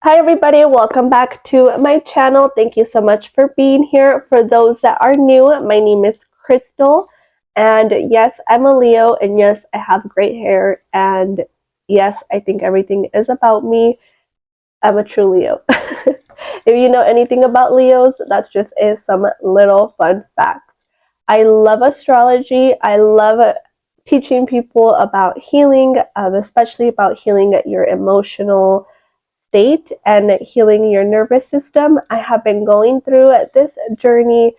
Hi everybody, welcome back to my channel. Thank you so much for being here. For those that are new, my name is Krystal, and yes, I'm a Leo, and yes, I have great hair, and yes, I think everything is about me. I'm a true Leo. If you know anything about Leos, that's just some little fun facts. I love astrology. I love teaching people about healing, especially about healing your emotional state and healing your nervous system. I have been going through this journey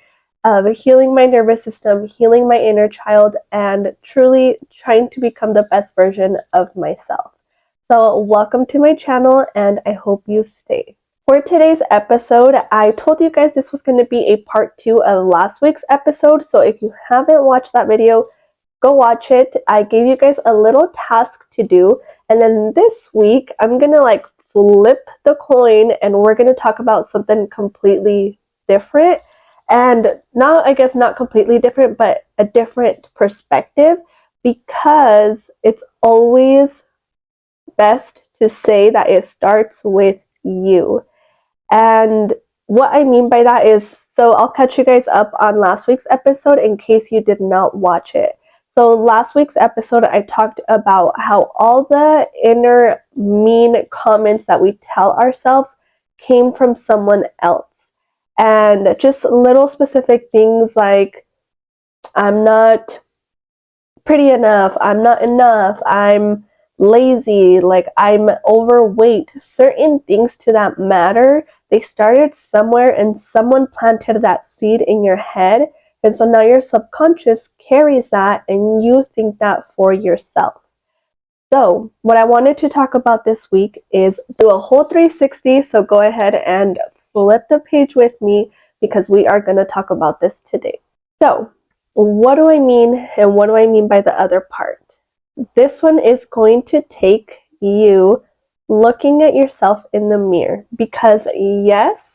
of healing my nervous system, healing my inner child, and truly trying to become the best version of myself. So welcome to my channel, and I hope you stay. For today's episode, I told you guys this was going to be a part 2 of last week's episode. So if you haven't watched that video, go watch it. I gave you guys a little task to do, and then this week I'm gonna flip the coin, and we're going to talk about something completely different, and not completely different, but a different perspective, because it's always best to say that it starts with you. And what I mean by that is, so I'll catch you guys up on last week's episode in case you did not watch it. So last week's episode, I talked about how all the inner mean comments that we tell ourselves came from someone else. And just little specific things like, I'm not pretty enough, I'm not enough, I'm lazy, like I'm overweight, certain things to that matter. They started somewhere and someone planted that seed in your head, and so now your subconscious carries that and you think that for yourself. So what I wanted to talk about this week is do a whole 360, so go ahead and flip the page with me because we are going to talk about this today. So what do I mean, and what do I mean by the other part? This one is going to take you looking at yourself in the mirror, because yes,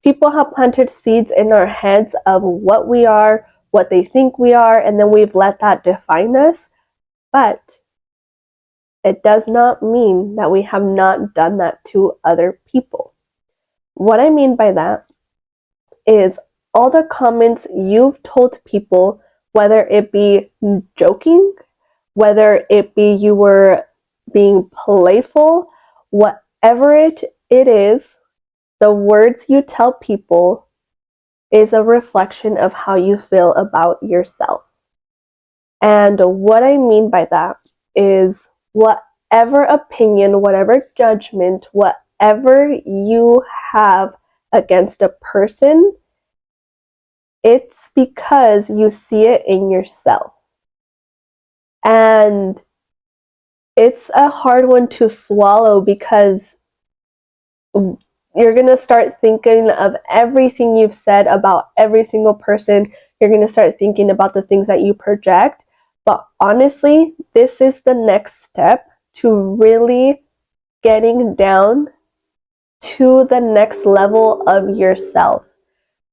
people have planted seeds in our heads of what we are, what they think we are, and then we've let that define us. But it does not mean that we have not done that to other people. What I mean by that is all the comments you've told people, whether it be joking, whether it be you were being playful, whatever it is, the words you tell people is a reflection of how you feel about yourself. And what I mean by that is whatever opinion, whatever judgment, whatever you have against a person, it's because you see it in yourself. And it's a hard one to swallow because you're going to start thinking of everything you've said about every single person. You're going to start thinking about the things that you project. But honestly, this is the next step to really getting down to the next level of yourself.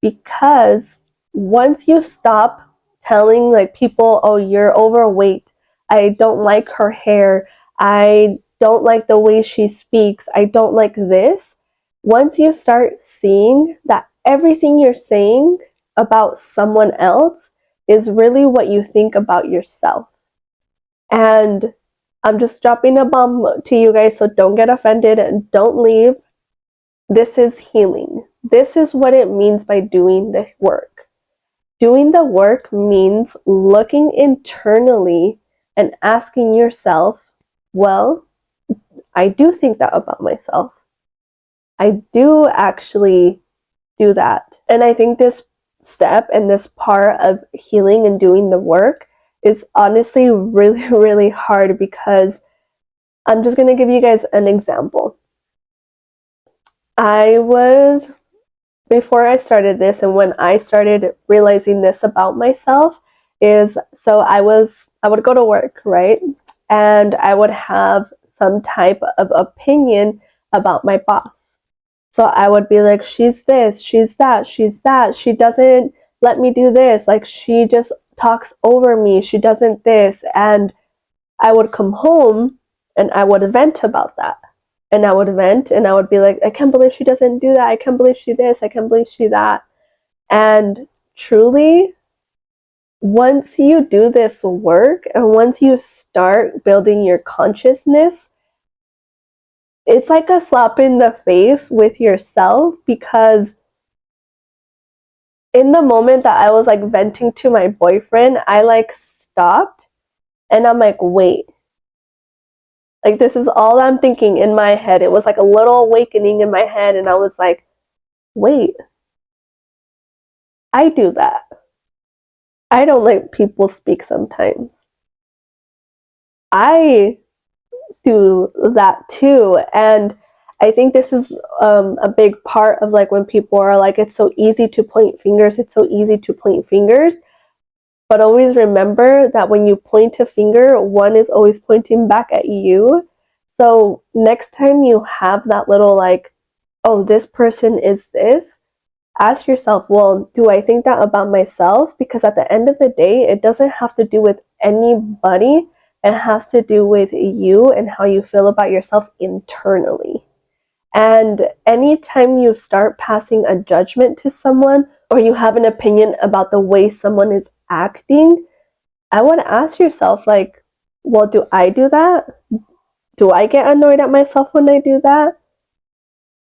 Because once you stop telling people, oh, you're overweight, I don't like her hair, I don't like the way she speaks, I don't like this. Once you start seeing that everything you're saying about someone else is really what you think about yourself. And I'm just dropping a bomb to you guys, so don't get offended and don't leave. This is healing. This is what it means by doing the work. Doing the work means looking internally and asking yourself, well, I do think that about myself. I do actually do that. And I think this step and this part of healing and doing the work is honestly really, really hard, because I'm just going to give you guys an example. Before I started this, and when I started realizing this about myself, is so I would go to work, right? And I would have some type of opinion about my boss. So I would be like, she's this, she's that, she doesn't let me do this, like she just talks over me, she doesn't this. And I would come home and I would vent about that. and I would vent, and I would be like, I can't believe she doesn't do that. I can't believe she this. I can't believe she that. And truly, once you do this work and once you start building your consciousness, it's like a slap in the face with yourself, because in the moment that I was like venting to my boyfriend, I like stopped and I'm like, wait, like this is all I'm thinking in my head. It was like a little awakening in my head, and I was like, wait, I do that. I don't let people speak sometimes. I do that too. And I think this is a big part of like when people are like, it's so easy to point fingers, it's so easy to point fingers. But always remember that when you point a finger, one is always pointing back at you. So next time you have that little like, oh, this person is this, ask yourself, well, do I think that about myself? Because at the end of the day, it doesn't have to do with anybody. It has to do with you and how you feel about yourself internally. And anytime you start passing a judgment to someone, or you have an opinion about the way someone is acting, I want to ask yourself, like, well, do I do that? Do I get annoyed at myself when I do that?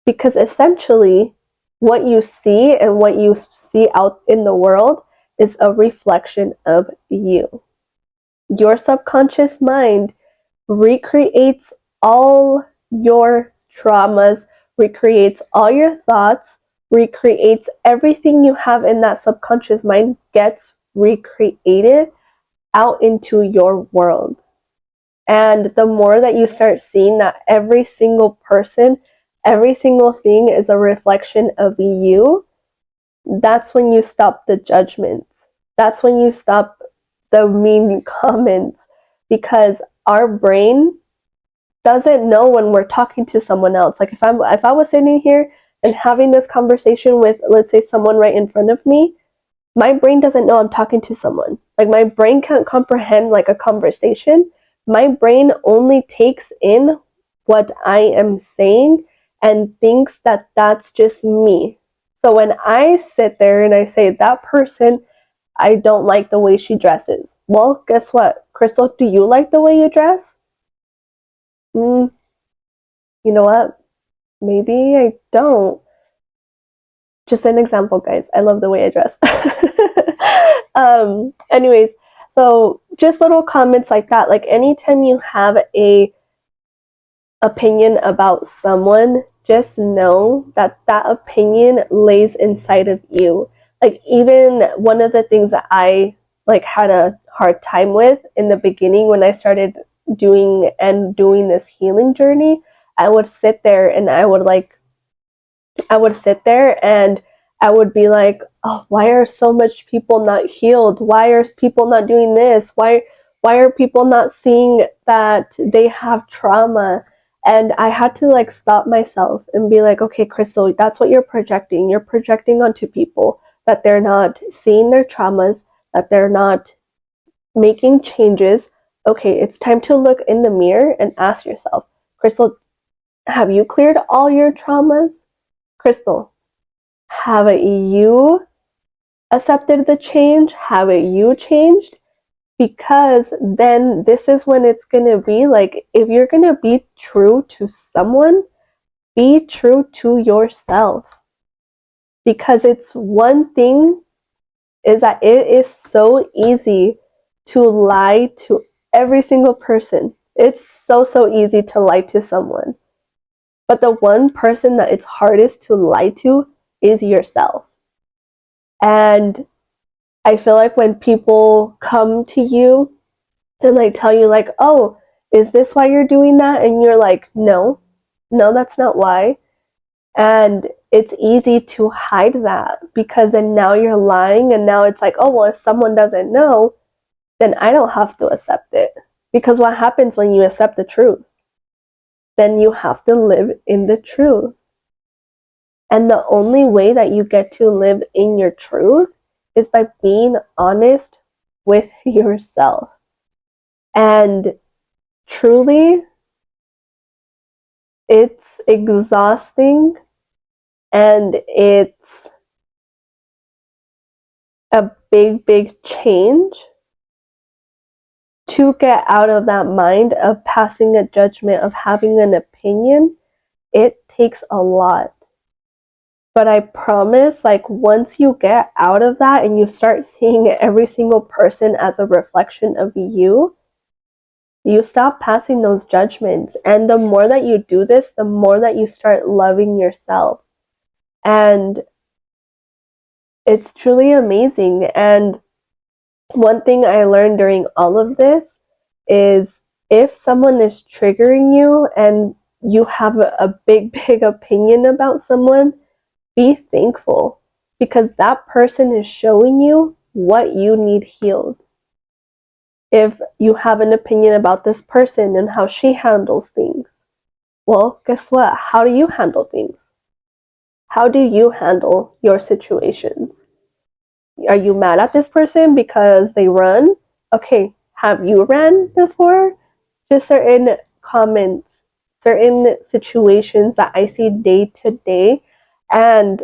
Because essentially, what you see and what you see out in the world is a reflection of you. Your subconscious mind recreates all your traumas, recreates all your thoughts, recreates everything you have in that subconscious mind, gets recreated out into your world. And the more that you start seeing that every single person, every single thing is a reflection of you, that's when you stop the judgments. That's when you stop the mean comments, because our brain doesn't know when we're talking to someone else. Like if I was sitting here and having this conversation with, let's say, someone right in front of me, my brain doesn't know I'm talking to someone. Like my brain can't comprehend like a conversation. My brain only takes in what I am saying and thinks that that's just me. So when I sit there and I say, that person, I don't like the way she dresses. Well, guess what? Krystal, do you like the way you dress? You know what? Maybe I don't. Just an example, guys. I love the way I dress. Anyways, so just little comments like that. Like anytime you have a opinion about someone, just know that that opinion lays inside of you. Like even one of the things that I like had a hard time with in the beginning when I started doing this healing journey, I would sit there and I would sit there and I would be like, oh, why are so much people not healed? Why are people not doing this? Why are people not seeing that they have trauma? And I had to like stop myself and be like, okay, Krystal, that's what you're projecting. You're projecting onto people that they're not seeing their traumas, that they're not making changes. Okay, it's time to look in the mirror and ask yourself, Krystal, have you cleared all your traumas? Krystal, have you accepted the change? Have you changed? Because then this is when it's going to be like, if you're going to be true to someone, be true to yourself. Because it's one thing is that it is so easy to lie to every single person. It's so easy to lie to someone. But the one person that it's hardest to lie to is yourself. And I feel like when people come to you and like tell you like, oh, is this why you're doing that? And you're like, no, that's not why. And it's easy to hide that, because then now you're lying, and now it's like, oh, well, if someone doesn't know, then I don't have to accept it. Because what happens when you accept the truth? Then you have to live in the truth. And the only way that you get to live in your truth is by being honest with yourself. And truly, it's exhausting, and it's a big change to get out of that mind of passing a judgment, of having an opinion. It takes a lot. But I promise, like, once you get out of that and you start seeing every single person as a reflection of you, you stop passing those judgments. And the more that you do this, the more that you start loving yourself. And it's truly amazing. And one thing I learned during all of this is, if someone is triggering you and you have a big opinion about someone, be thankful, because that person is showing you what you need healed. If you have an opinion about this person and how she handles things, well, guess what? How do you handle things? How do you handle your situations? Are you mad at this person because they run? Okay, have you ran before? Just certain comments, certain situations that I see day to day, and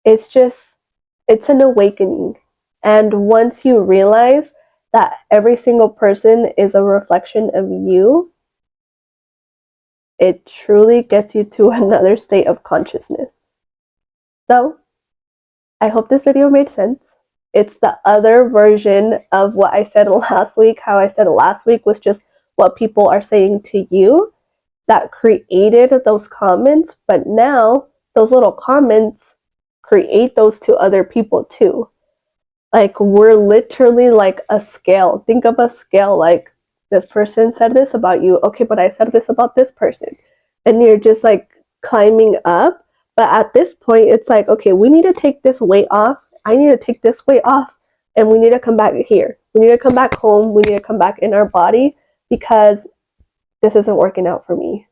it's an awakening. And once you realize that every single person is a reflection of you, it truly gets you to another state of consciousness. So, I hope this video made sense. It's the other version of what I said last week. How I said last week was just what people are saying to you that created those comments, but now those little comments create those to other people too. Like, we're literally like a scale. Think of a scale, like, this person said this about you. Okay, but I said this about this person. And you're just like climbing up. But at this point, it's like, okay, we need to take this weight off. I need to take this weight off. And we need to come back here. We need to come back home. We need to come back in our body, because this isn't working out for me.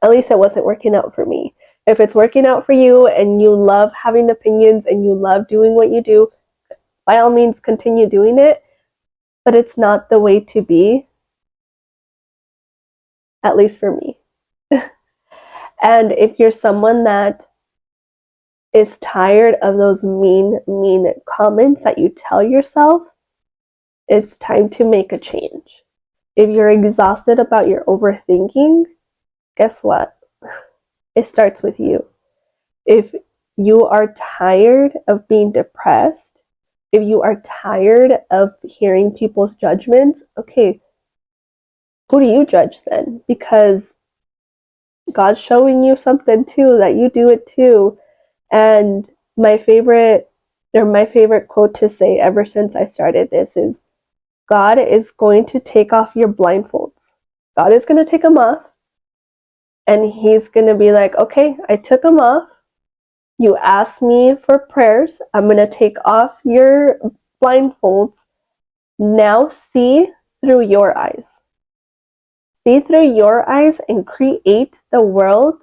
At least it wasn't working out for me. If it's working out for you and you love having opinions and you love doing what you do, by all means continue doing it, but it's not the way to be, at least for me. And if you're someone that is tired of those mean comments that you tell yourself, it's time to make a change. If you're exhausted about your overthinking, guess what? It starts with you. If you are tired of being depressed, if you are tired of hearing people's judgments, okay, who do you judge then? Because God's showing you something too, that you do it too. And my favorite quote to say ever since I started this is, God is going to take off your blindfolds. God is going to take them off, and he's going to be like, okay, I took them off. You asked me for prayers. I'm going to take off your blindfolds. Now see through your eyes. See through your eyes and create the world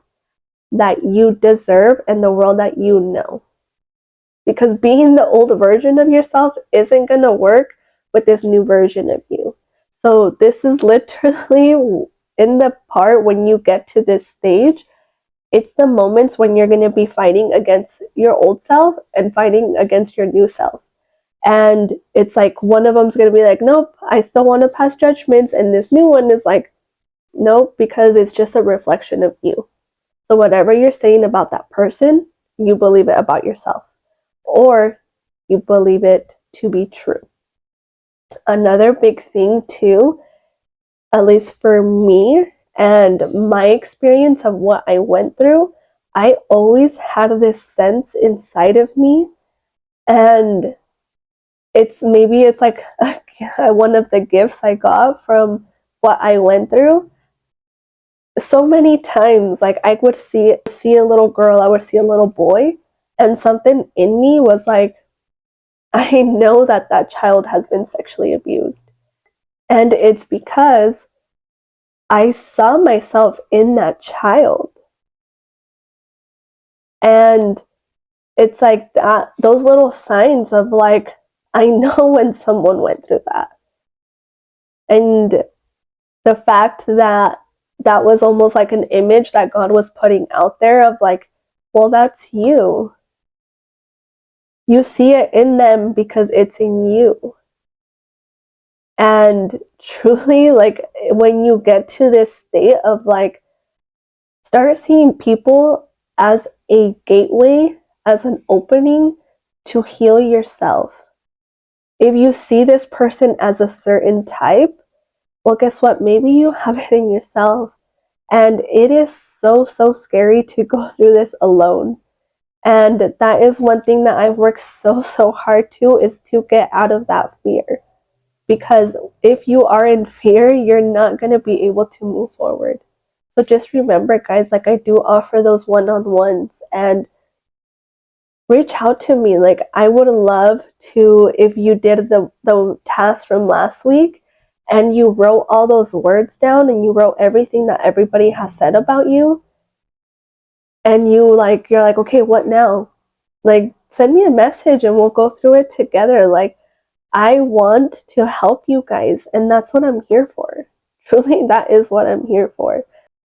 that you deserve and the world that you know. Because being the old version of yourself isn't going to work with this new version of you. So this is literally in the part when you get to this stage, it's the moments when you're going to be fighting against your old self and fighting against your new self. And it's like one of them's going to be like, nope, I still want to pass judgments. And this new one is like, nope, because it's just a reflection of you. So whatever you're saying about that person, you believe it about yourself, or you believe it to be true. Another big thing too, at least for me and my experience of what I went through, I always had this sense inside of me, and it's like one of the gifts I got from what I went through. So many times, like, I would see a little girl, I would see a little boy, and something in me was like, I know that that child has been sexually abused. And it's because I saw myself in that child. And it's like that, those little signs of like, I know when someone went through that. And the fact that that was almost like an image that God was putting out there of like, well, that's you. You see it in them because it's in you. And truly, like, when you get to this state of like, start seeing people as a gateway, as an opening to heal yourself. If you see this person as a certain type, well, guess what? Maybe you have it in yourself. And it is so, so scary to go through this alone. And that is one thing that I've worked so, so hard to, is to get out of that fear. Because if you are in fear, you're not going to be able to move forward. So just remember, guys, like, I do offer those one-on-ones, and reach out to me. Like, I would love to, if you did the task from last week and you wrote all those words down and you wrote everything that everybody has said about you, and you're like, okay, what now? Like, send me a message and we'll go through it together. Like, I want to help you guys, and that's what I'm here for. Truly, that is what I'm here for.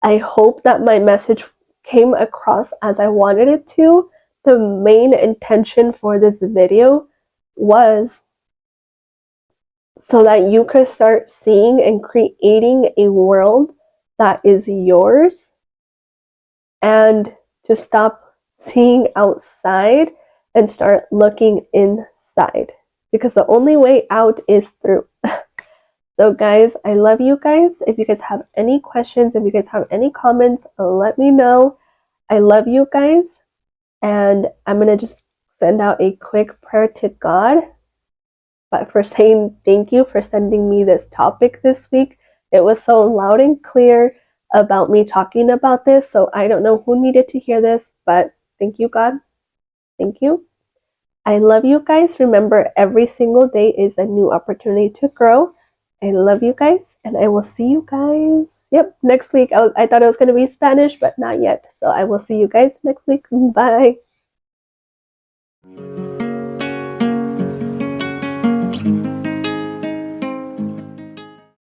I hope that my message came across as I wanted it to. The main intention for this video was so that you could start seeing and creating a world that is yours, and to stop seeing outside and start looking inside, because the only way out is through. So guys, I love you guys. If you guys have any questions, if you guys have any comments, let me know. I love you guys, and I'm gonna just send out a quick prayer to God, but for saying thank you for sending me this topic this week. It was so loud and clear about me talking about this, so I don't know who needed to hear this, but thank you, God. Thank you. I love you guys. Remember, every single day is a new opportunity to grow. I love you guys, and I will see you guys, next week. I thought it was going to be Spanish, but not yet. So I will see you guys next week. Bye.